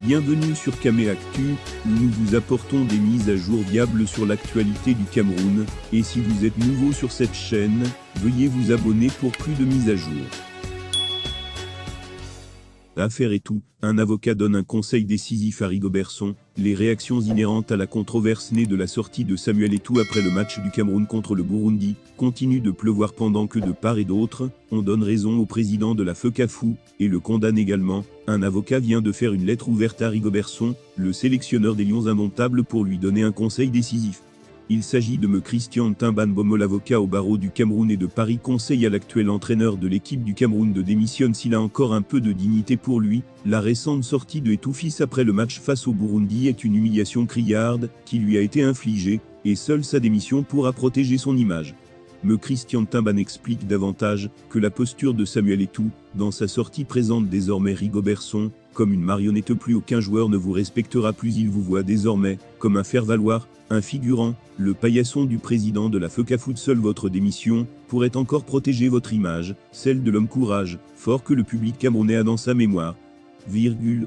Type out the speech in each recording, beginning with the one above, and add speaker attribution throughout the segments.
Speaker 1: Bienvenue sur Camé Actu, où nous vous apportons des mises à jour fiables sur l'actualité du Cameroun, et si vous êtes nouveau sur cette chaîne, veuillez vous abonner pour plus de mises à jour. Affaire et tout, un avocat donne un conseil décisif à Rigobertson. Les réactions inhérentes à la controverse née de la sortie de Samuel Eto'o après le match du Cameroun contre le Burundi continuent de pleuvoir pendant que de part et d'autre, on donne raison au président de la FECAFOOT, et le condamne également. Un avocat vient de faire une lettre ouverte à Rigobertson, le sélectionneur des Lions indomptables, pour lui donner un conseil décisif. Il s'agit de M. Christian Timban-Bomo, l'avocat au barreau du Cameroun et de Paris, conseille à l'actuel entraîneur de l'équipe du Cameroun de démissionner s'il a encore un peu de dignité pour lui. La récente sortie de Eto'o fils après le match face au Burundi est une humiliation criarde qui lui a été infligée, et seule sa démission pourra protéger son image. M. Christian Timban explique davantage que la posture de Samuel Eto'o, dans sa sortie, présente désormais Rigobertson comme une marionnette. Plus aucun joueur ne vous respectera plus, il vous voit désormais comme un faire-valoir, un figurant, le paillasson du président de la FECAFOOT. Seule votre démission pourrait encore protéger votre image, celle de l'homme courage, fort que le public camerounais a dans sa mémoire.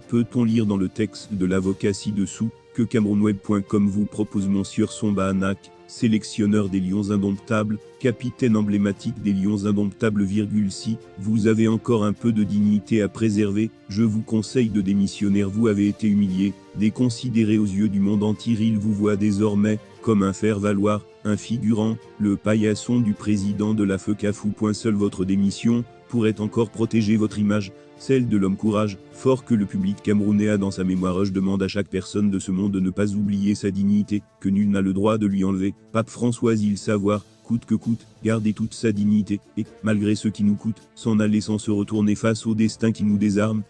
Speaker 1: Peut-on lire dans le texte de l'avocat ci-dessous que CamerounWeb.com vous propose Monsieur Somba Anak, sélectionneur des Lions indomptables, capitaine emblématique des Lions indomptables, si vous avez encore un peu de dignité à préserver, je vous conseille de démissionner. Vous avez été humilié, déconsidéré aux yeux du monde entier. Il vous voit désormais comme un faire-valoir, un figurant, le paillasson du président de la FECAFOOT. Seule votre démission pourrait encore protéger votre image, celle de l'homme courage, fort que le public camerounais a dans sa mémoire. Je demande à chaque personne de ce monde de ne pas oublier sa dignité, que nul n'a le droit de lui enlever. Pape François, il savoir, coûte que coûte, garder toute sa dignité, et, malgré ce qui nous coûte, s'en aller sans se retourner face au destin qui nous désarme.